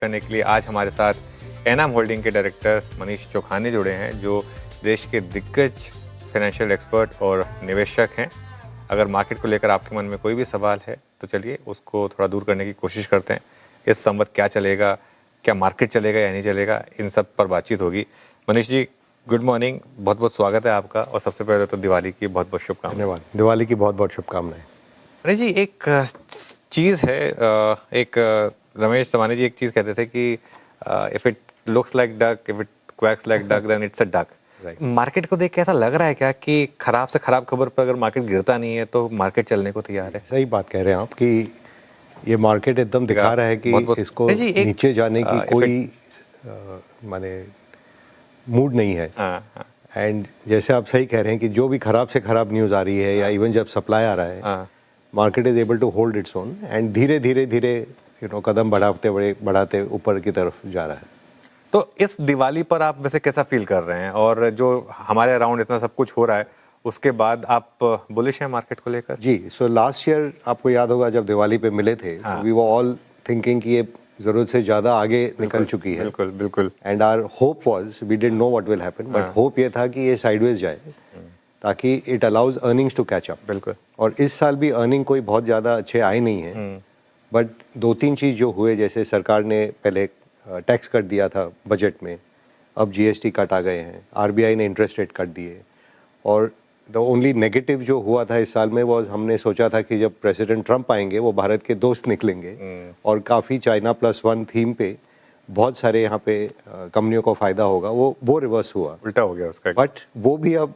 करने के लिए आज हमारे साथ एनाम होल्डिंग के डायरेक्टर मनीष चौखानी जुड़े हैं, जो देश के दिग्गज फाइनेंशियल एक्सपर्ट और निवेशक हैं। अगर मार्केट को लेकर आपके मन में कोई भी सवाल है तो चलिए उसको थोड़ा दूर करने की कोशिश करते हैं। इस संवत क्या चलेगा, क्या मार्केट चलेगा या नहीं चलेगा, इन सब पर बातचीत होगी। मनीष जी, गुड मॉर्निंग, बहुत बहुत स्वागत है आपका। और सबसे पहले तो दिवाली की बहुत बहुत शुभकामनाएं। धन्यवाद। दिवाली की बहुत बहुत शुभकामनाएं। मनीष जी, एक चीज़ है, रमेश तवानी जी एक चीज़ कहते थे कि if it looks like duck, if it quacks like duck, then it's a duck. Market को देख के ऐसा लग रहा है क्या कि खराब से खराब खबर पर अगर मार्केट गिरता नहीं है तो मार्केट चलने को तैयार है? सही बात कह रहे हैं आप कि ये मार्केट एकदम दिखा रहा है कि इसको नीचे जाने की कोई माने मूड नहीं है। एंड जैसे आप सही कह रहे हैं कि जो भी खराब से खराब न्यूज़ आ रही है या इवन जब सप्लाई आ रहा है, market is able to hold its own and धीरे धीरे कदम बढ़ाते ऊपर की तरफ जा रहा है। तो इस दिवाली पर आप वैसे कैसा फील कर रहे हैं, और जो हमारे अराउंड इतना सब कुछ हो रहा है उसके बाद आप बुलिश हैं मार्केट को लेकर? जी, सो लास्ट ईयर आपको याद होगा जब दिवाली पे मिले थे, वी वर ऑल थिंकिंग कि ये जरूरत से ज़्यादा आगे निकल चुकी है। बिल्कुल बिल्कुल। And our hope was, we didn't know what will happen, but hope ये था कि ये साइडवेज जाए ताकि it allows earnings to catch up. बिल्कुल। और इस साल भी अर्निंग कोई बहुत ज़्यादा अच्छे आए नहीं है, बट दो तीन चीज़ जो हुए, जैसे सरकार ने पहले टैक्स कट दिया था बजट में, अब जीएसटी कट आ गए हैं, आरबीआई ने इंटरेस्ट रेट कट दिए, और द ओनली नेगेटिव जो हुआ था इस साल में वो हमने सोचा था कि जब प्रेसिडेंट ट्रंप आएंगे वो भारत के दोस्त निकलेंगे और काफ़ी चाइना +1 थीम पे बहुत सारे यहाँ पे कंपनियों को फ़ायदा होगा, वो रिवर्स हुआ, उल्टा हो गया उसका। बट वो भी अब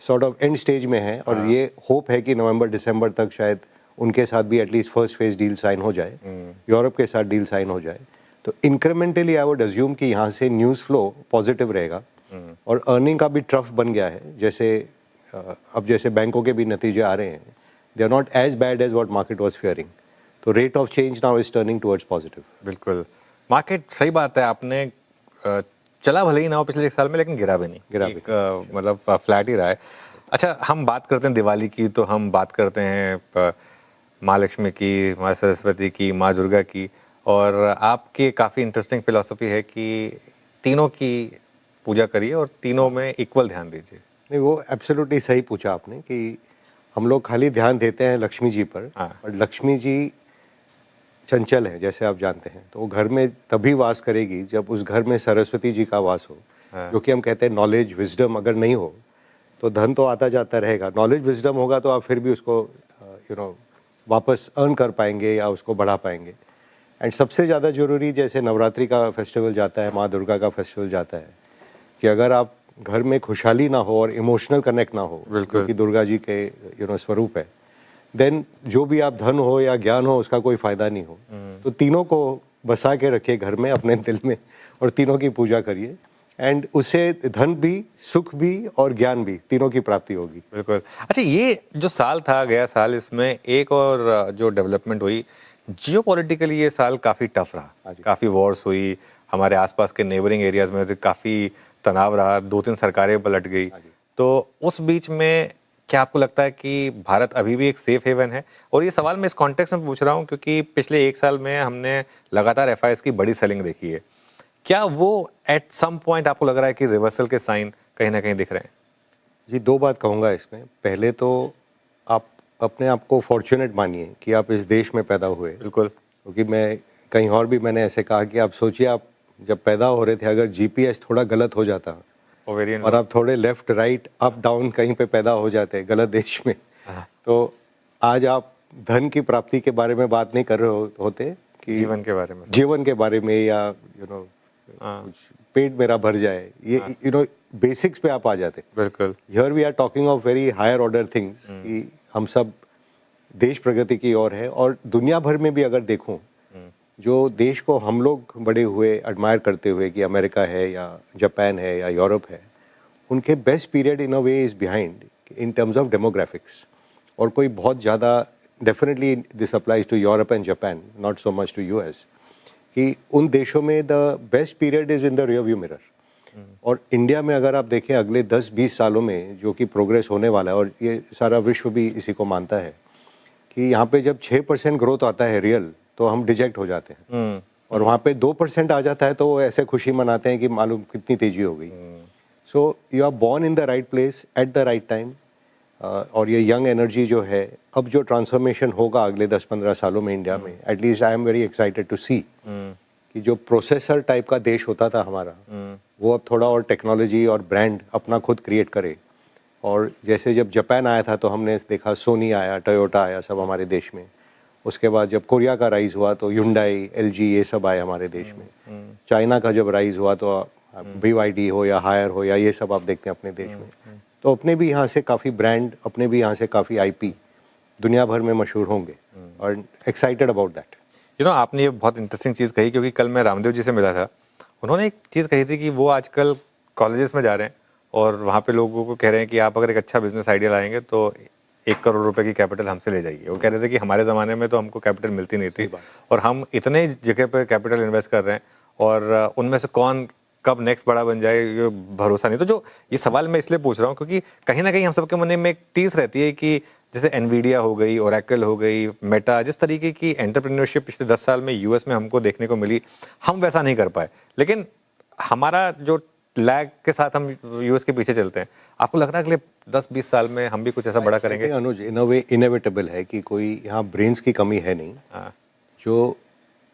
सॉर्ट ऑफ एंड स्टेज में है, और ये होप है कि नवंबर दिसंबर तक शायद उनके साथ भी at least first phase deal sign हो जाए, यूरोप के साथ डील साइन हो जाए, तो इंक्रीमेंटली आई वुड अज्यूम कि यहाँ से न्यूज़ फ्लो पॉजिटिव रहेगा। और अर्निंग का भी ट्रफ बन गया है, जैसे अब जैसे बैंकों के भी नतीजे आ रहे हैं, they are not as bad as what market was fearing, तो rate of change now is turning towards positive. बिल्कुल, मार्केट सही बात है, आपने चला भले ही ना हो पिछले एक साल में, लेकिन गिरा भी नहीं, मतलब फ्लैट ही रहा है। अच्छा, हम बात करते हैं दिवाली की, तो हम बात करते हैं माँ लक्ष्मी की, माँ सरस्वती की, माँ दुर्गा की, और आपकी काफ़ी इंटरेस्टिंग फिलॉसफी है कि तीनों की पूजा करिए और तीनों में इक्वल ध्यान दीजिए। नहीं, वो एब्सोल्युटली सही पूछा आपने कि हम लोग खाली ध्यान देते हैं लक्ष्मी जी पर, और लक्ष्मी जी चंचल है जैसे आप जानते हैं, तो वो घर में तभी वास करेगी जब उस घर में सरस्वती जी का वास हो, जो कि हम कहते हैं नॉलेज विजडम अगर नहीं हो तो धन तो आता जाता रहेगा, नॉलेज विजडम होगा तो आप फिर भी उसको वापस अर्न कर पाएंगे या उसको बढ़ा पाएंगे। एंड सबसे ज़्यादा ज़रूरी, जैसे नवरात्रि का फेस्टिवल जाता है, माँ दुर्गा का फेस्टिवल जाता है, कि अगर आप घर में खुशहाली ना हो और इमोशनल कनेक्ट ना हो, जो कि दुर्गा जी के स्वरूप है, देन जो भी आप धन हो या ज्ञान हो उसका कोई फ़ायदा नहीं हो। तो तीनों को बसा के रखिए घर में अपने दिल में और तीनों की पूजा करिए, एंड उससे धन भी, सुख भी और ज्ञान भी, तीनों की प्राप्ति होगी। बिल्कुल। अच्छा, ये जो साल था, गया साल, इसमें एक और जो डेवलपमेंट हुई, जियोपॉलिटिकली ये साल काफ़ी टफ रहा, काफ़ी वॉर्स हुई, हमारे आसपास के नेबरिंग एरियाज में काफ़ी तनाव रहा, 2-3 सरकारें पलट गई। तो उस बीच में क्या आपको लगता है कि भारत अभी भी एक सेफ हेवन है? और ये सवाल मैं इस कॉन्टेक्स्ट में पूछ रहा हूँ क्योंकि पिछले एक साल में हमने लगातार एफआईएस की बड़ी सेलिंग देखी है। क्या वो एट सम पॉइंट आपको लग रहा है कि रिवर्सल के साइन कहीं ना कहीं दिख रहे हैं? जी, दो बात कहूँगा इसमें। पहले तो आप अपने आप को फॉर्चुनेट मानिए कि आप इस देश में पैदा हुए। बिल्कुल। क्योंकि मैं कहीं और भी मैंने ऐसे कहा कि आप सोचिए, आप जब पैदा हो रहे थे, अगर जीपीएस थोड़ा गलत हो जाता और आप थोड़े लेफ्ट राइट अप डाउन कहीं पे पैदा हो जाते गलत देश में, तो आज आप धन की प्राप्ति के बारे में बात नहीं कर रहे होते कि जीवन के बारे में या कुछ पेट मेरा भर जाए, ये बेसिक्स पे आप आ जाते। बिल्कुल। Here we are talking of very higher order things, कि हम सब देश प्रगति की ओर है। और दुनिया भर में भी अगर देखूं, जो देश को हम लोग बड़े हुए एडमायर करते हुए कि अमेरिका है या जापान है या यूरोप है, उनके best period in a way is behind in terms of demographics. और कोई बहुत ज़्यादा, definitely this applies to Europe and Japan, not so much to US, कि उन देशों में the best period is in the rear view mirror. और India में अगर आप देखें अगले 10-20 सालों में जो कि प्रोग्रेस होने वाला है, और ये सारा विश्व भी इसी को मानता है, कि यहाँ पे जब 6% ग्रोथ आता है रियल, तो हम डिजेक्ट हो जाते हैं। और वहाँ पे 2% आ जाता है तो वो ऐसे खुशी मनाते हैं कि मालूम कितनी तेजी हो गई। So you are born in the right place at the right time. और ये यंग एनर्जी जो है, अब जो ट्रांसफॉर्मेशन होगा अगले 10-15 सालों में इंडिया में, at least I am very excited to see कि जो प्रोसेसर टाइप का देश होता था हमारा, वो अब थोड़ा और टेक्नोलॉजी और ब्रांड अपना खुद क्रिएट करे। और जैसे जब जापान आया था तो हमने देखा सोनी आया, टोयोटा आया, सब हमारे देश में। उसके बाद जब कोरिया का राइज हुआ तो Hyundai, LG ये सब आए हमारे देश में। चाइना का जब राइज हुआ तो BYD हो या हायर हो या ये सब आप देखते हैं अपने देश में। तो अपने भी यहाँ से काफ़ी ब्रांड, अपने भी यहाँ से काफ़ी IP दुनिया भर में मशहूर होंगे और एक्साइटेड अबाउट दैट। आपने ये बहुत इंटरेस्टिंग चीज़ कही, क्योंकि कल मैं रामदेव जी से मिला था। उन्होंने एक चीज़ कही थी कि वो आजकल कॉलेजेस में जा रहे हैं और वहाँ पे लोगों को कह रहे हैं कि आप अगर एक अच्छा बिजनेस आइडिया लाएंगे तो 1 करोड़ रुपए की कैपिटल हमसे ले जाइए। वो कह रहे थे कि हमारे ज़माने में तो हमको कैपिटल मिलती नहीं थी और हम इतने जगह पे कैपिटल इन्वेस्ट कर रहे हैं और उनमें से कौन कब नेक्स्ट बड़ा बन जाए ये भरोसा नहीं। तो जो ये सवाल मैं इसलिए पूछ रहा हूँ क्योंकि कहीं ना कहीं हम सबके मन में एक टीस रहती है कि जैसे एनवीडिया हो गई, ओरेकल हो गई, मेटा, जिस तरीके की एंटरप्रेन्योरशिप पिछले 10 साल में यूएस में हमको देखने को मिली, हम वैसा नहीं कर पाए। लेकिन हमारा जो लैग के साथ हम यूएस के पीछे चलते हैं। आपको लग रहा है अगले 10-20 साल में हम भी कुछ ऐसा बड़ा करेंगे? अनुज, इन अ वे इनएविटेबल है कि कोई यहाँ ब्रेन्स की कमी है नहीं। जो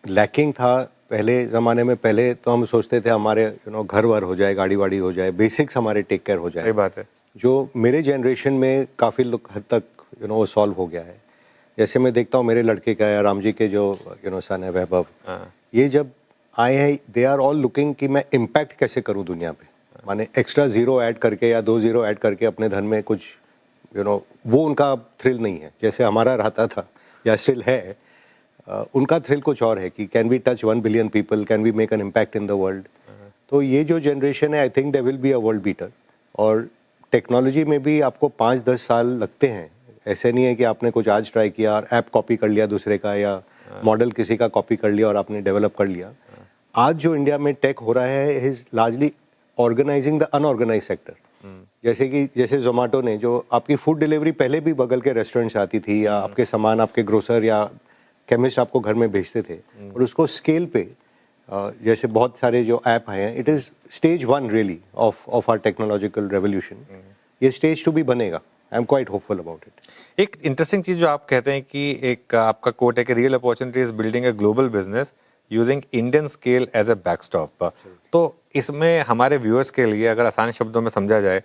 लैकिंग था पहले ज़माने में, पहले तो हम सोचते थे हमारे घर वर हो जाए, गाड़ी वाड़ी हो जाए, बेसिक्स हमारे टेक केयर हो जाए। सही बात है। जो मेरे जनरेशन में काफ़ी हद तक वो सॉल्व हो गया है। जैसे मैं देखता हूँ मेरे लड़के का या राम जी के जो सन है वैभव, ये जब आए हैं दे आर ऑल लुकिंग कि मैं इम्पैक्ट कैसे करूँ दुनिया पे। माने एक्स्ट्रा ज़ीरो ऐड करके या 2 ज़ीरो ऐड करके अपने धन में कुछ वो उनका थ्रिल नहीं है जैसे हमारा रहता था या स्टिल है। उनका थ्रिल कुछ और है कि can we touch 1 billion people, can we make an impact in the world. तो ये जो जनरेशन है, I think they will be a world beater. और टेक्नोलॉजी में भी आपको 5-10 साल लगते हैं। ऐसे नहीं है कि आपने कुछ आज ट्राई किया और ऐप कॉपी कर लिया दूसरे का या मॉडल किसी का कॉपी कर लिया और आपने डेवलप कर लिया। आज जो इंडिया में टेक हो रहा है is largely organising the unorganised sector. जैसे जोमेटो ने, जो आपकी फूड डिलीवरी पहले भी बगल के रेस्टोरेंट से आती थी या आपके सामान आपके ग्रोसर या केमिस्ट आपको घर में भेजते थे, और उसको स्केल पे जैसे बहुत सारे जो ऐप आए हैं, it is stage 1 really of our technological revolution. ये स्टेज 2 भी बनेगा। I am quite hopeful about it. एक इंटरेस्टिंग चीज़ जो आप कहते हैं कि एक आपका कोट है कि real opportunity is building a global business using Indian scale as a backstop. तो इसमें हमारे व्यूअर्स के लिए अगर आसान शब्दों में समझा जाए,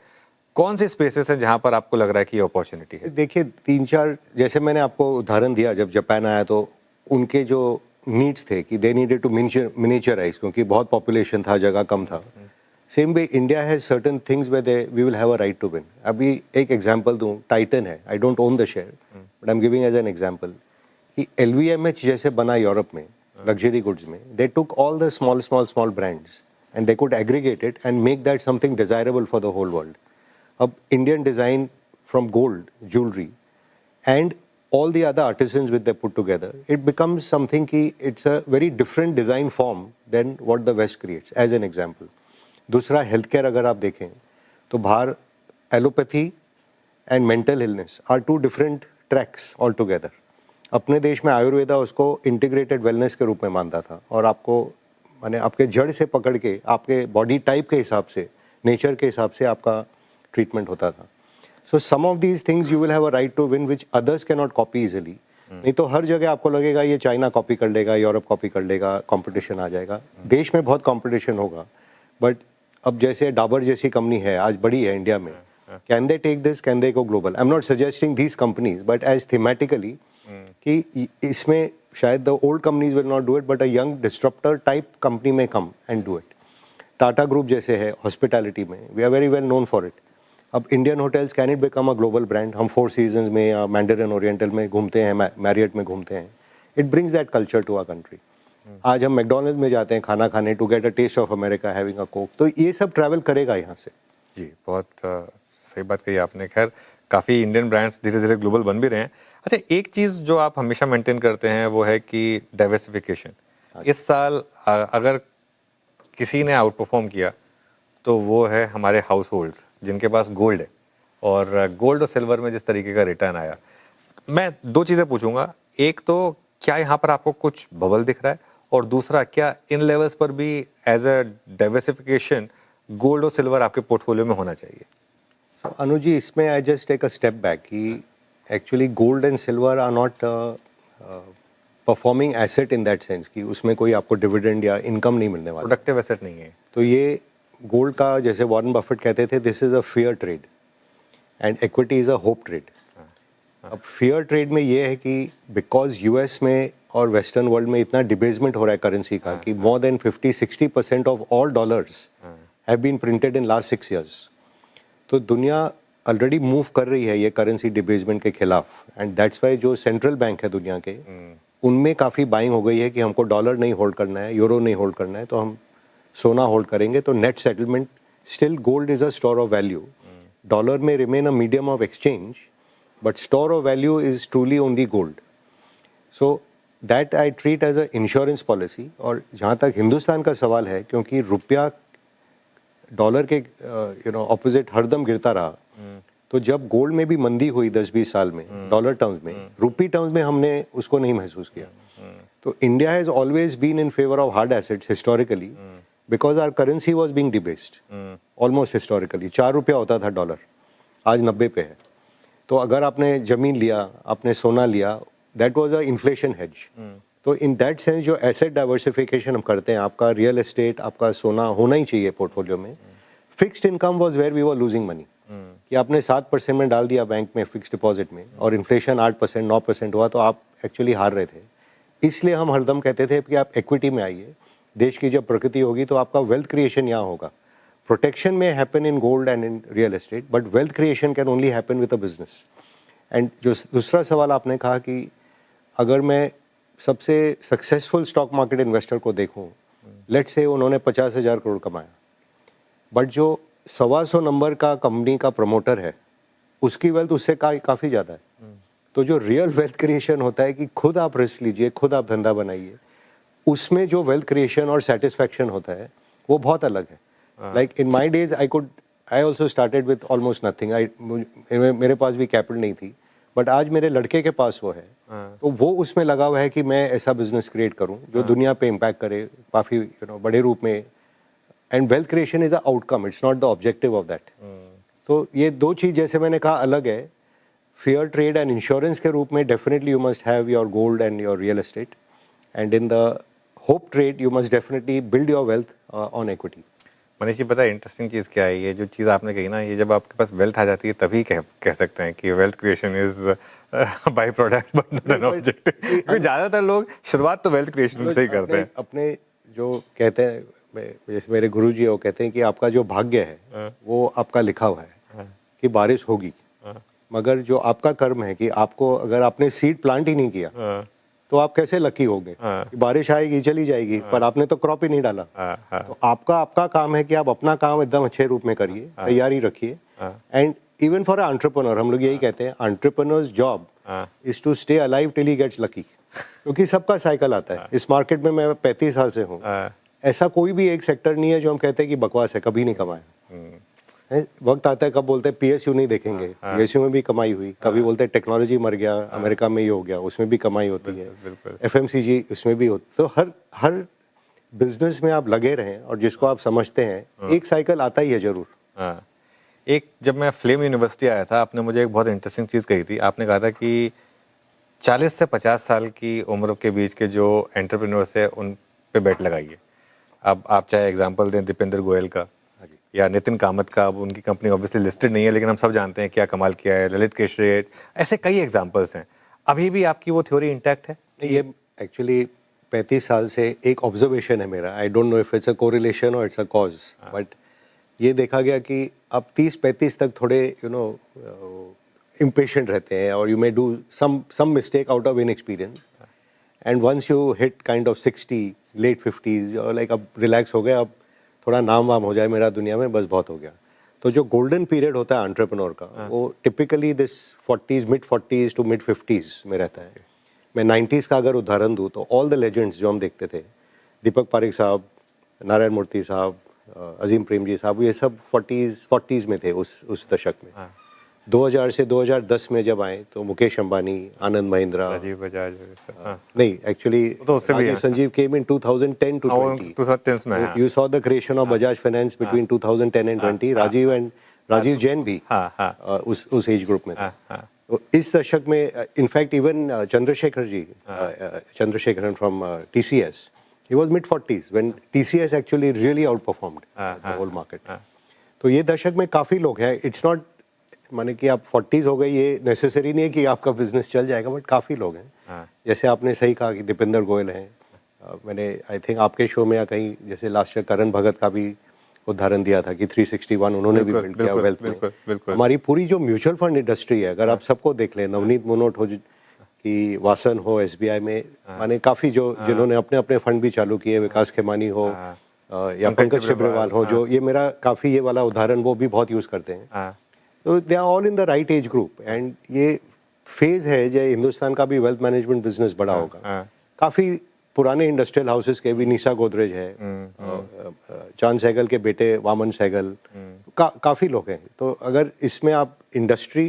कौन सी स्पेसेस हैं जहां पर आपको लग रहा है कि ये अपॉर्चुनिटी है? देखिए 3-4 जैसे मैंने आपको उदाहरण दिया, जब जापान आया तो उनके जो नीड्स थे कि दे नीडेड टू मिनिएचराइज, क्योंकि बहुत पॉपुलेशन था, जगह कम था। Same way India has certain things where we will have a right to win. अभी एक एग्जांपल दूं, टाइटन है, I don't own the share but I am giving as an example कि LVMH जैसे बना यूरोप में लग्जरी गुड्स में, they took all the small brands and they could aggregate it and make that something desirable for the whole world. अब Indian design from gold jewellery and all the other artisans which they put together, it becomes something ki it's a very different design form than what the West creates, as an example. दूसरा healthcare अगर आप देखें तो बाहर allopathy and mental illness are 2 different tracks altogether. अपने देश में आयुर्वेदा उसको integrated wellness के रूप में मानता था और आपको माने आपके जड़ से पकड़ के आपके बॉडी टाइप के हिसाब से, नेचर के हिसाब से आपका ट्रीटमेंट होता था। So some of these things you will have a right to win which others cannot copy easily. नहीं तो हर जगह आपको लगेगा ये चाइना कॉपी कर लेगा, यूरोप कॉपी कर लेगा, कंपटीशन आ जाएगा। देश में बहुत कंपटीशन होगा, बट अब जैसे डाबर जैसी कंपनी है, आज बड़ी है इंडिया में, can they take this, can they go global? I am not suggesting these companies but as thematically कि इसमें शायद the old companies will not do it but a young disruptor type company में come and do it. Tata group जैसे है hospitality में, we are very well known for it. अब Indian hotels can it become a global brand? हम 4 seasons में या Mandarin oriental में घूमते हैं, मैरियट में घूमते हैं। It brings that culture to our country. आज हम मैकडॉनल्ड्स में जाते हैं खाना खाने to get a taste of America having a Coke. तो ये सब ट्रैवल करेगा यहाँ से। जी, बहुत सही बात कही आपने। खैर काफ़ी इंडियन ब्रांड्स धीरे धीरे ग्लोबल बन भी रहे हैं। अच्छा, एक चीज़ जो आप हमेशा मेंटेन करते हैं वो है कि डाइवर्सिफिकेशन। इस साल अगर किसी ने आउट परफॉर्म किया तो वो है हमारे हाउस होल्ड्स जिनके पास गोल्ड है, और गोल्ड और सिल्वर में जिस तरीके का रिटर्न आया। मैं 2 चीज़ें पूछूंगा। एक तो क्या यहाँ पर आपको कुछ बबल दिख रहा है, और दूसरा, क्या इन लेवल्स पर भी एज अ डाइवर्सिफिकेशन गोल्ड और सिल्वर आपके पोर्टफोलियो में होना चाहिए? अनुज जी, इसमें I just take a step back कि actually gold and silver are not performing asset in that sense कि उसमें कोई आपको डिविडेंड या इनकम नहीं मिलने वाला। प्रोडक्टिव एसेट नहीं है। तो ये गोल्ड का, जैसे वॉरेन बफेट कहते थे, this is a fair trade and equity is a hope trade. अब फेयर ट्रेड में ये है कि बिकॉज यूएस में और वेस्टर्न वर्ल्ड में इतना डिबेसमेंट हो रहा है करेंसी का कि more than 50-60% of all dollars have been printed in last 6 years। तो दुनिया ऑलरेडी मूव कर रही है ये करेंसी डिबेसमेंट के खिलाफ, एंड दैट्स वाई जो सेंट्रल बैंक है दुनिया के, उनमें काफ़ी बाइंग हो गई है कि हमको डॉलर नहीं होल्ड करना है, यूरो नहीं होल्ड करना है, तो हम सोना होल्ड करेंगे। तो net settlement still gold is a store of value. Dollar में remain a medium of exchange, but store of value is truly only gold. So that I treat as a insurance policy. और जहाँ तक हिंदुस्तान का सवाल है, क्योंकि रुपया dollar के ऑपोजिट हरदम गिरता रहा, तो जब गोल्ड में भी मंदी हुई 10-20 साल में डॉलर टर्म्स में, रुपी टर्म्स में हमने उसको नहीं महसूस किया। तो India has always been in favour of hard assets historically, because our currency was being debased almost historically. 4 रुपया होता था डॉलर, आज 90 पे है। तो अगर आपने ज़मीन लिया, आपने सोना लिया, that was a inflation hedge. तो इन दैट सेंस जो एसेट डाइवर्सिफिकेशन हम करते हैं, आपका रियल एस्टेट, आपका सोना होना ही चाहिए पोर्टफोलियो में। Fixed income was where we were losing money, कि आपने 7% में डाल दिया बैंक में फिक्स्ड डिपॉजिट में, और इन्फ्लेशन 8% 9% हुआ, तो आप एक्चुअली हार रहे थे। इसलिए हम हरदम कहते थे कि आप इक्विटी में आइए, देश की जब प्रगति होगी तो आपका वेल्थ क्रिएशन यहाँ होगा। प्रोटेक्शन में happen in gold and in real estate, but wealth creation can only happen with a business. And जो दूसरा सवाल आपने कहा कि अगर मैं सबसे सक्सेसफुल स्टॉक मार्केट इन्वेस्टर को देखूं, लेट्स से उन्होंने 50,000 करोड़ कमाया, बट जो 125 नंबर का कंपनी का प्रमोटर है, उसकी वेल्थ उससे काफ़ी ज़्यादा है। तो जो रियल वेल्थ क्रिएशन होता है कि खुद आप रिस्क लीजिए, खुद आप धंधा बनाइए, उसमें जो वेल्थ क्रिएशन और सेटिस्फैक्शन होता है वो बहुत अलग है। Like in my days I also started with almost nothing. मेरे पास भी कैपिटल नहीं थी, बट आज मेरे लड़के के पास वो है। तो वो उसमें लगा हुआ है कि मैं ऐसा बिजनेस क्रिएट करूं जो दुनिया पे इम्पैक्ट करे काफ़ी बड़े रूप में। And wealth creation is a outcome, it's not the objective of that. तो ये दो चीज़, जैसे मैंने कहा, अलग है। फेयर ट्रेड एंड इंश्योरेंस के रूप में definitely you must have your gold and your real estate, and in the hope trade you must definitely build your wealth on equity. Manish ji, पता है इंटरेस्टिंग चीज़ क्या है? ये जो चीज़ आपने कही ना, ये जब आपके पास वेल्थ आ जाती है तभी कह सकते हैं कि wealth creation is by product but not an objective. क्योंकि ज़्यादातर लोग शुरुआत तो वेल्थ क्रिएशन से ही करते हैं। अपने जो कहते हैं, जैसे मेरे गुरुजी वो कहते हैं कि आपका जो भाग्य है वो आपका लिखा हुआ है कि बारिश होगी, मगर जो आपका कर्म है कि आपको, अगर आपने सीड प्लांट ही नहीं किया तो आप कैसे लकी होंगे? बारिश आएगी चली जाएगी, पर आपने तो क्रॉप ही नहीं डाला। तो आपका काम है कि आप अपना काम एकदम अच्छे रूप में करिए, तैयारी रखिए। एंड इवन फॉर एंटरप्रेन्योर हम लोग यही कहते हैं, entrepreneur's job is to stay alive till he gets lucky. क्योंकि सबका साइकिल आता है। इस मार्केट में मैं 35 साल से हूँ, ऐसा कोई भी एक सेक्टर नहीं है जो हम कहते हैं कि बकवास है, कभी नहीं कमाया। वक्त आता है कब बोलते हैं पीएसयू नहीं देखेंगे, पीएसयू में भी कमाई हुई। कभी बोलते हैं टेक्नोलॉजी मर गया, अमेरिका में ये हो गया, उसमें भी कमाई होती है। एफएमसीजी उसमें भी होती। तो हर बिजनेस में आप लगे रहें, और जिसको आप समझते हैं एक साइकिल आता ही है जरूर। एक, जब मैं फ्लेम यूनिवर्सिटी आया था, आपने मुझे एक बहुत इंटरेस्टिंग चीज़ कही थी। आपने कहा था कि 40 से 50 साल की उम्र के बीच के जो एंटरप्रेन्योर्स है उन पे बेट लगाइए। अब आप चाहे एग्जांपल दें दीपेंद्र गोयल का या नितिन कामत का। अब उनकी कंपनी ऑब्वियसली लिस्टेड नहीं है, लेकिन हम सब जानते हैं क्या कमाल किया है। ललित केशरी, ऐसे कई एग्जांपल्स हैं। अभी भी आपकी वो थ्योरी इंटैक्ट है? ये एक्चुअली 35 साल से एक ऑब्जर्वेशन है मेरा। I don't know if it's a correlation और इट्स अ कॉज, बट ये देखा गया कि अब 30-35 तक थोड़े इम्पेशेंट रहते हैं, और you may do some mistake out of inexperience, and once you hit kind of 60 late 50s, और लाइक अब रिलैक्स हो गए, अब थोड़ा नाम वाम हो जाए मेरा दुनिया में, बस बहुत हो गया। तो जो गोल्डन पीरियड होता है एंटरप्रेन्योर का, वो typically this 40s, mid 40s to mid 50s में रहता है। मैं 90s का अगर उदाहरण दूँ तो ऑल द लेजेंड्स जो हम देखते थे, दीपक पारेख साहब, नारायण मूर्ति साहब, अजीम प्रेमजी साहब, ये सब 40s में थे उस दशक में। 2000 से 2010 में जब आए तो मुकेश अंबानी, आनंद महिंद्रा, राजीव बजाज, हाँ नहीं एक्चुअली तो उससे भी राजीव है। संजीव केम इन 2010 to हाँ, वो 20. 2010 में हाँ You saw the creation of Bajaj Finance between 2010 and 20. Rajiv Jain भी हाँ हाँ उस एज ग्रुप में थे। हाँ हाँ तो इस दशक में in fact even Chandrashekhar ji, Chandrasekaran from TCS, he was mid 40s when TCS actually really outperformed the whole market. तो ये दशक में काफ़ी लोग हैं, इट्स नॉट माने कि आप 40s हो गए ये नेसेसरी नहीं है कि आपका बिजनेस चल जाएगा, बट काफ़ी लोग हैं। जैसे आपने सही कहा कि दीपेंद्र गोयल हैं, मैंने आई थिंक आपके शो में या कहीं जैसे लास्ट ईयर करण भगत का भी उदाहरण दिया था कि 361 उन्होंने भी बिल्ड किया वेल्थ में। हमारी पूरी जो म्यूचुअल फंड इंडस्ट्री है, अगर आप सबको देख लें, नवनीत मुनोट हो कि वासन हो SBI में, माने काफ़ी जो जिन्होंने अपने अपने फंड भी चालू किए, विकास खेमानी हो या पंकज छिब्रेवाल हो, जो ये मेरा काफ़ी ये वाला उदाहरण वो भी बहुत यूज़ करते हैं। तो they are all in the right age group and ये फेज है जो हिंदुस्तान का भी वेल्थ मैनेजमेंट बिजनेस बड़ा होगा। काफ़ी पुराने इंडस्ट्रियल हाउसेस के भी, निशा गोदरेज है, चांद सहगल के बेटे वामन सहगल, काफ़ी लोग हैं। तो अगर इसमें आप industry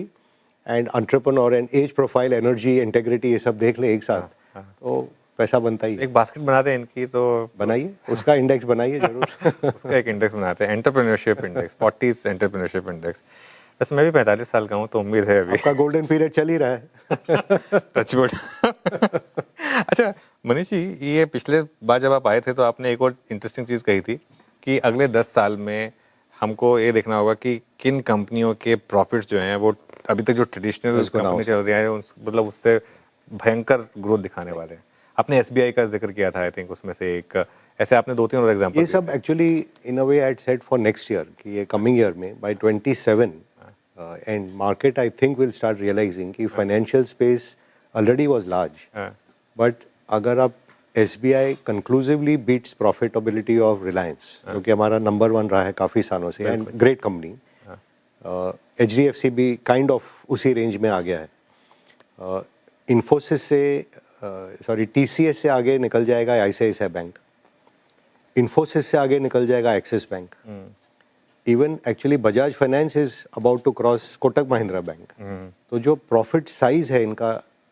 and entrepreneur and age profile, energy, integrity ये सब देख ले एक साथ तो पैसा बनता ही है। एक बास्केट बनाते हैं इनकी तो बनाइए, उसका इंडेक्स बनाइए जरूर। उसका एक इंडेक्स बनाते हैं, एंटरप्रेन्योरशिप इंडेक्स, 40 एंटरप्रेन्योरशिप इंडेक्स। बस मैं भी 45 साल का हूँ तो उम्मीद है अभी आपका गोल्डन पीरियड चल ही रहा है। टचवुड। अच्छा मनीष जी, ये पिछले बार जब आप आए थे तो आपने एक और इंटरेस्टिंग चीज़ कही थी कि अगले 10 साल में हमको ये देखना होगा कि किन कंपनियों के प्रॉफिट्स जो हैं वो अभी तक जो ट्रेडिशनल कंपनी चल रही है मतलब उससे भयंकर ग्रोथ दिखाने वाले हैं। आपने SBI का जिक्र किया था, आई थिंक उसमें से एक, ऐसे आपने 2-3 और एग्जांपल ये सब actually in a way I had said for next year कि ये कमिंग ईयर में by 27 and market I think will start realizing कि financial space already was large, but अगर आप SBI conclusively beats profitability of Reliance, जो कि हमारा number 1 रहा है काफ़ी सालों से एंड ग्रेट कंपनी, HDFC भी काइंड ऑफ उसी रेंज में आ गया है, इन्फोसिस से सॉरी TCS से आगे निकल जाएगा ICICI बैंक, इन्फोसिस से आगे निकल जाएगा Axis Bank, even actually Bajaj Finance is about to cross Kotak Mahindra Bank. तो जो प्रॉफिट साइज है इनका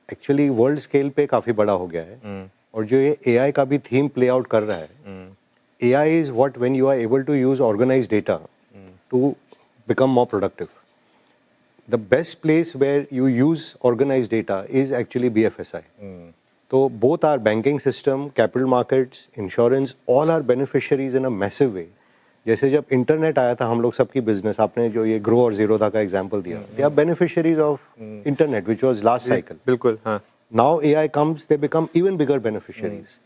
एक्चुअली वर्ल्ड स्केल पे काफ़ी बड़ा हो गया है। और जो ये AI का भी थीम प्ले आउट कर रहा है, AI is what when you are able to use organised data to become more productive. The best place where you use organised data is actually BFSI। तो both are banking system, capital markets, insurance, all are beneficiaries in a massive way. जैसे जब internet आया था हम लोग सबकी business, आपने जो ये ग्रो और जीरोधा का एग्जांपल दिया, they are beneficiaries of internet which was last cycle. बिल्कुल हाँ। Now AI comes, they become even bigger beneficiaries.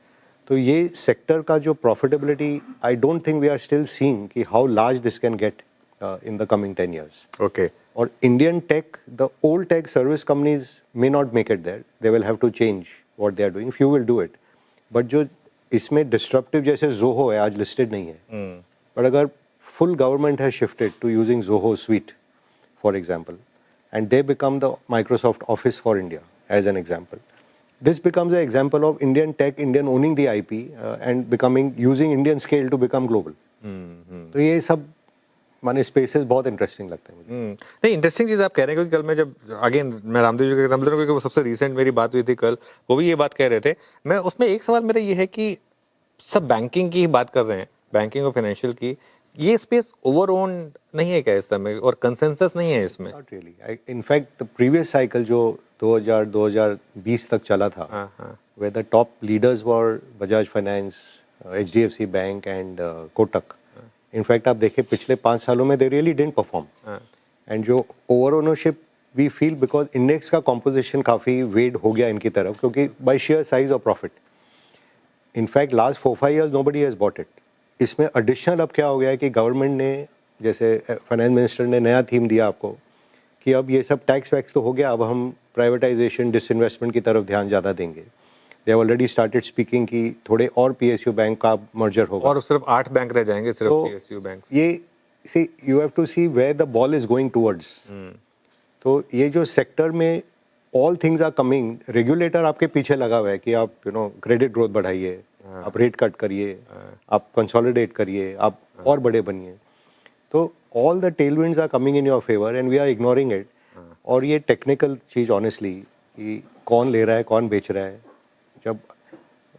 तो ये सेक्टर का जो profitability, I don't think we are still seeing कि how large this can get in the coming 10 years। Okay. और Indian tech, the old tech service companies may not make it there, they will have to change what they are doing, few will do it, but जो इसमें disruptive जैसे Zoho है, आज listed नहीं है, but अगर full government has shifted to using Zoho suite for example and they become the Microsoft Office for India as an example, this becomes an example of Indian tech, Indian owning the IP and becoming, using Indian scale to become global। तो ये सब माने spaces बहुत interesting लगते हैं मुझे। नहीं, interesting चीज़ आप कह रहे हैं क्योंकि कल मैं जब अगेन मैं रामदेव जी का एग्जाम्पल दे रहा हूँ क्योंकि वो सबसे रिसेंट मेरी बात हुई थी कल, वो भी ये बात कह रहे थे। मैं उसमें एक सवाल मेरा ये है कि सब बैंकिंग की ही बात कर रहे हैं, बैंकिंग और फाइनेंशियल की, ये स्पेस ओवर ओन नहीं है क्या इस समय, और कंसेंसस नहीं है इसमें? Not really. In fact the previous cycle जो 2000-2020 तक चला था, where the top leaders were Bajaj Finance, HDFC Bank and Kotak। In fact आप देखें पिछले 5 सालों में they really didn't perform। And जो over ownership we feel because index का कॉम्पोजिशन काफ़ी वेड हो गया इनकी तरफ, क्योंकि बाय शेयर साइज और profit. In fact last 4-5 years nobody has bought it. इसमें एडिशनल अब क्या हो गया है कि गवर्नमेंट ने, जैसे फाइनेंस मिनिस्टर ने नया थीम दिया आपको कि अब ये सब टैक्स वैक्स तो हो गया, अब हम प्राइवेटाइजेशन, डिसइन्वेस्टमेंट की तरफ ध्यान ज़्यादा देंगे। They have already started speaking कि थोड़े और PSU बैंक का मर्जर होगा और सिर्फ 8 बैंक रह जाएंगे, सिर्फ PSU बैंक। ये see you have to see where the ball is going towards. तो ये जो सेक्टर में all things are coming, regulator आपके पीछे लगा हुआ है कि आप क्रेडिट ग्रोथ बढ़ाइए, आप रेट कट करिए, आप कंसोलिडेट करिए, आप और बड़े बनिए। तो all the tailwinds are coming in your favour and we are ignoring it. और ये टेक्निकल चीज़ ऑनेस्टली कि कौन ले रहा है कौन बेच रहा है, जब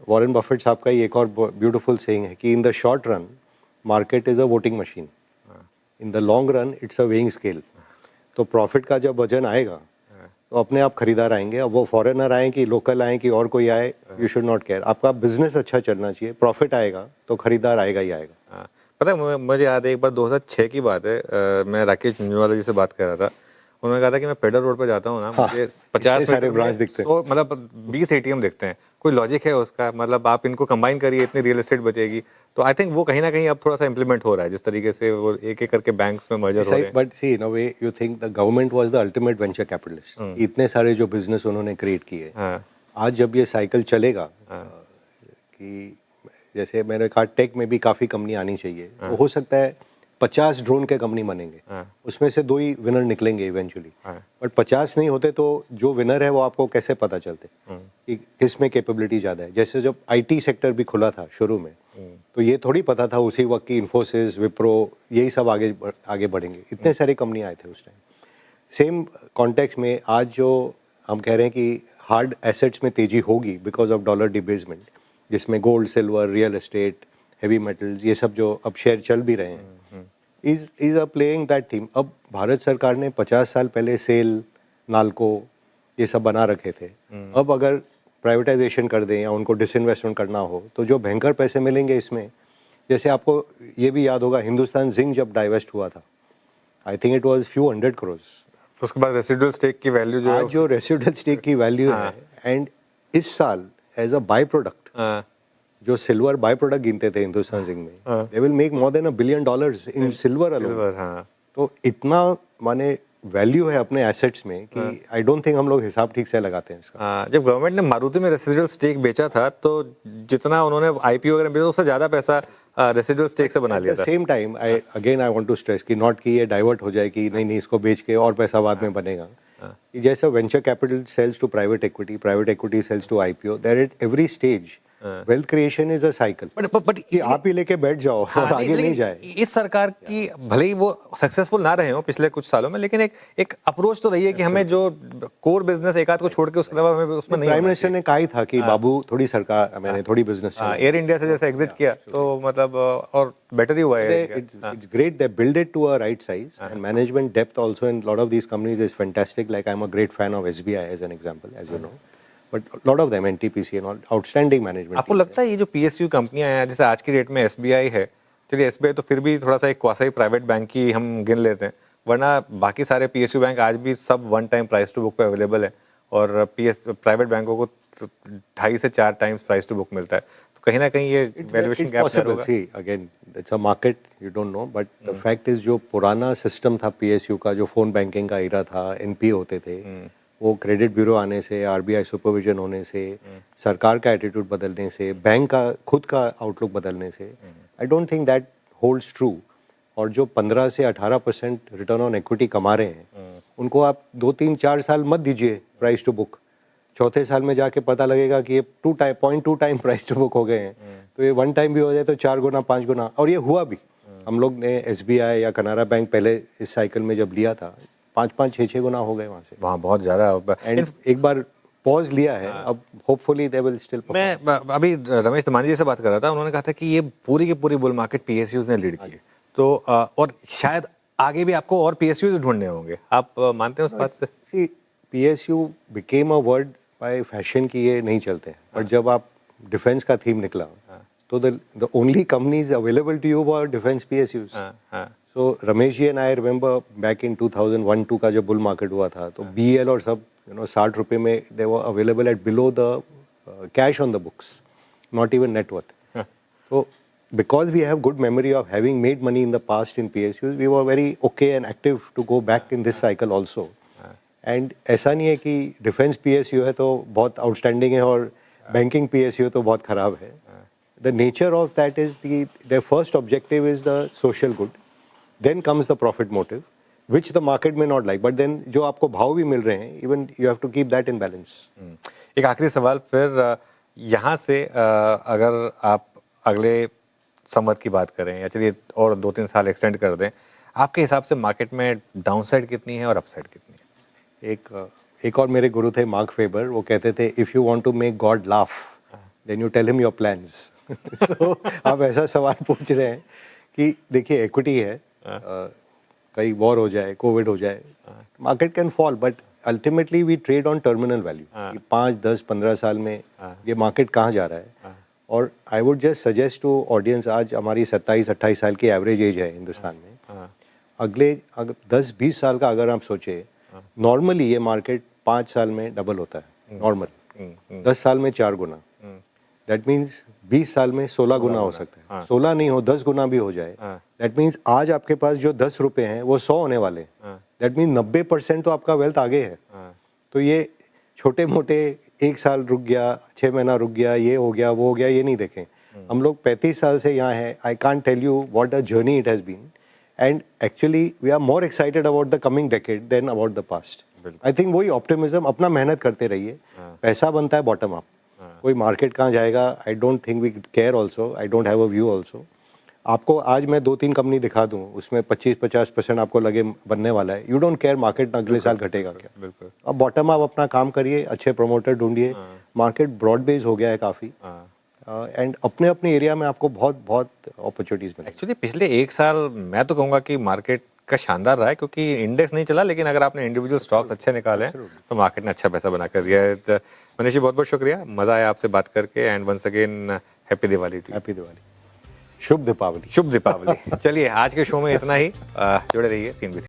वॉरेन बफेट साहब का ही एक और ब्यूटीफुल सेइंग है कि in the short run market is a voting machine, in the long run it's a weighing scale. तो प्रॉफिट का जब वजन आएगा तो अपने आप खरीदार आएंगे, अब वो फॉरेनर आए कि लोकल आए कि और कोई आए, यू शुड नॉट केयर, आपका बिजनेस अच्छा चलना चाहिए, प्रॉफिट आएगा तो खरीदार आएगा ही आएगा। हाँ, पता है मुझे याद है एक बार 2006 की बात है, मैं राकेश झुंझुनवाला जी से बात कर रहा था। उन्होंने कहा था कि मैं पेडर रोड पे जाता हूँ ना, हाँ, मुझे 50 सारे मीटर ब्रांच में दिखते हैं। 100 मतलब 20 एटीएम दिखते हैं। कोई लॉजिक है उसका? मतलब आप इनको कंबाइन करिए, इतनी रियल एस्टेट बचेगी। तो आई थिंक वो कहीं ना कहीं अब थोड़ा सा इंप्लीमेंट हो रहा है, जिस तरीके से वो एक एक करके बैंक्स में मर्जर हो रहे हैं। But see in a way you think the government was the ultimate venture capitalist, इतने सारे जो बिजनेस उन्होंने क्रिएट किए। हाँ, आज जब ये साइकिल चलेगा कि जैसे मैंने कहा टेक में भी काफ़ी कंपनी आनी चाहिए, तो हो सकता है 50 ड्रोन के कंपनी बनेंगे, उसमें से 2 ही विनर निकलेंगे इवेंचुअली। बट 50 नहीं होते तो जो विनर है वो आपको कैसे पता चलते कि किस में कैपेबिलिटी ज़्यादा है। जैसे जब आईटी सेक्टर भी खुला था शुरू में, तो ये थोड़ी पता था उसी वक्त की इन्फोसिस, विप्रो, यही सब आगे बढ़ेंगे। इतने सारे कंपनी आए थे उस टाइम। सेम कॉन्टेक्स्ट में आज जो हम कह रहे हैं कि हार्ड एसेट्स में तेजी होगी बिकॉज ऑफ डॉलर डिबेसमेंट, जिसमें gold, silver, real estate, heavy metals, ये सब जो अब शेयर चल भी रहे हैं, is a playing that theme. अब भारत सरकार ने 50 साल पहले सेल, नाल्को ये सब बना रखे थे। अब अगर प्राइवेटाइजेशन कर दें या उनको डिसइन्वेस्टमेंट करना हो तो जो भयंकर पैसे मिलेंगे इसमें। जैसे आपको ये भी याद होगा हिंदुस्तान जिंक जब डाइवेस्ट हुआ था, I think it was few hundred crores. तो उसके बाद रेसिडुअल स्टेक की वैल्यू जो है आज जो रेसिडुअल स्टेक की वैल्यू है, एंड इस साल एज अ बाय प्रोडक्ट हाँ, जो सिल्वर बाय प्रोडक्ट गिनते थे हिंदुस्तान जिंक में, they will make more than $1 billion in silver alone. Silver, हाँ। तो इतना माने वैल्यू है अपने एसेट्स में कि आई डोंट थिंक हम लोग हिसाब ठीक से लगाते हैं इसका। हाँ, जब गवर्नमेंट ने मारुति में रेसिडुअल स्टेक बेचा था तो जितना उन्होंने आईपीओ वगैरह बेचा उससे ज्यादा पैसा रेसिडुअल स्टेक से बना लिया था। Same time I want to stress कि नॉट कि ये डाइवर्ट हो जाए कि नहीं इसको बेच के और पैसा बाद में बनेगा। कि जैसा venture capital sells to private equity sells to IPO, that at every stage wealth creation is a cycle. But कि आप ही लेके बैठ जाओ और आगे नहीं जाए। इस सरकार की भले ही वो सक्सेसफुल ना रहे हो पिछले कुछ सालों में, लेकिन एक अप्रोच तो रही है कि हमें जो कोर बिजनेस एक आध को छोड़ के उसके अलावा हमें उसमें नहीं। प्राइम मिनिस्टर ने कहा ही था कि बाबू थोड़ी सरकार मैंने थोड़ी बिजनेस एयर इंडिया से जैसे एग्जिट किया तो मतलब और बेटर ही हुआ है। it's great they build it to a right size and management depth also in lot of these companies is fantastic. Like I'm a great fan of SBI as an example, as you know, but a lot of them NTPC and all outstanding management. आपको लगता है ये जो PSU कंपनियां हैं, जैसे आज की डेट में SBI है, चलिए SBI तो फिर भी थोड़ा सा एक क्वासी प्राइवेट बैंक की हम गिन लेते हैं, वरना बाकी सारे PSU बैंक आज भी सब 1 टाइम प्राइस टू बुक पे अवेलेबल है और प्राइवेट बैंकों को 2.5 से 4 टाइम्स प्राइस टू बुक मिलता है। तो कहीं ना कहीं ये valuation gap possible. See, again, it's a market, you don't know, but the fact is जो पुराना सिस्टम था PSU का, जो फोन बैंकिंग का एरा था, NPA होते थे, वो क्रेडिट ब्यूरो आने से, RBI सुपरविजन होने से, सरकार का एटीट्यूड बदलने से, बैंक का खुद का आउटलुक बदलने से, आई don't think that holds true. और जो 15 से 18% रिटर्न ऑन इक्विटी कमा रहे हैं, उनको आप 2-3-4 साल मत दीजिए प्राइस टू बुक, चौथे साल में जाके पता लगेगा कि ये 0.2 टाइम प्राइस टू बुक हो गए हैं। तो ये 1 टाइम भी हो जाए तो 4 गुना 5 गुना, और ये हुआ भी। हम लोग ने SBI या कनारा बैंक पहले इस साइकिल में जब लिया था 5-5, 6-6 गुना हो गए वहाँ से। वहाँ बहुत ज़्यादा। एंड एक बार पॉज लिया है, अब होपफुली दे विल स्टिल। मैं अभी रमेश धमानी जी से बात कर रहा था, उन्होंने कहा था कि ये पूरी की पूरी बुल मार्केट PSUs ने लीड की है, तो और शायद आगे भी आपको और PSUs ढूंढने होंगे। आप मानते हैं उस बात से? सी PSU became a word by fashion कि ये नहीं चलते हैं, बट जब आप डिफेंस का थीम निकला तो the only companies available to you were defence PSUs। So Ramesh ji and I remember back in 2001-2 का जब बुल मार्केट हुआ था, तो BEL और सब 60 रुपये में they were available at below the cash on the books, not even net worth. तो because we have good memory of having made money in the past in PSUs, we were very okay and active to go back in this cycle also. And ऐसा नहीं है कि defence PSU है तो बहुत outstanding है और banking PSU तो बहुत खराब है। The nature of that is their first objective is the social good, then comes the profit motive, which the market may not like, but then जो आपको भाव भी मिल रहे हैं, even you have to keep that in balance. एक आखिरी सवाल फिर यहाँ से, अगर आप अगले संवत की बात करें या चलिए और 2-3 साल एक्सटेंड कर दें, आपके हिसाब से मार्केट में डाउनसाइड कितनी है और अपसाइड कितनी है? एक और मेरे गुरु थे मार्क फेबर, वो कहते थे if you want to make God laugh then you tell him your plans. So आप ऐसा सवाल पूछ रहे हैं कि देखिए इक्विटी है, कहीं वॉर हो जाए, कोविड हो जाए, market can fall, but ultimately we trade on terminal value कि 5, 10, 15 साल में ये मार्केट कहाँ जा रहा है। और I would just suggest to audience, आज हमारी 27-28 साल की एवरेज एज है हिंदुस्तान में, अगले 10-20 साल का अगर आप सोचे, नॉर्मली ये मार्केट 5 साल में डबल होता है नॉर्मल, 10 साल में 4 गुना, दैट मीन्स 20 साल में 16 गुना हो सकता है, 16 नहीं हो 10 गुना भी हो जाए, दैट मीन्स आज आपके पास जो 10 रुपए हैं वो 100 होने वाले, दैट मीन्स 90% तो आपका वेल्थ आगे है। तो ये छोटे मोटे 1 साल रुक गया, 6 महीना रुक गया, ये हो गया वो हो गया, ये नहीं देखें। हम लोग 35 साल से यहाँ हैं, I can't tell you what a journey it has been, and actually we are more excited about the coming decade than about the past. I think वही ऑप्टिमिज्म, अपना मेहनत करते रहिए, पैसा बनता है बॉटम अप, कोई मार्केट कहाँ जाएगा I don't think we care also, I don't have a view also. आपको आज मैं 2-3 कंपनी दिखा दूं, उसमें 25-50% आपको लगे बनने वाला है, यू डोंट केयर मार्केट अगले साल घटेगा क्या। बिल्कुल, अब बॉटम अप अपना काम करिए, अच्छे प्रमोटर ढूंढिए, मार्केट ब्रॉड बेस हो गया है काफ़ी, एंड अपने अपने एरिया में आपको बहुत बहुत अपॉर्चुनिटीज़ मिलेंगी। एक्चुअली पिछले 1 साल मैं तो कहूँगा कि मार्केट का शानदार रहा है, क्योंकि इंडेक्स नहीं चला, लेकिन अगर आपने इंडिविजुअल स्टॉक्स अच्छे निकाले हैं तो मार्केट ने अच्छा पैसा बना कर दिया है। तो मनीष जी बहुत बहुत शुक्रिया, मज़ा आया आपसे बात करके, and once again happy Diwali too. Happy Diwali, शुभ दीपावली। शुभ दीपावली। चलिए आज के शो में इतना ही, जुड़े रहिए CNBC।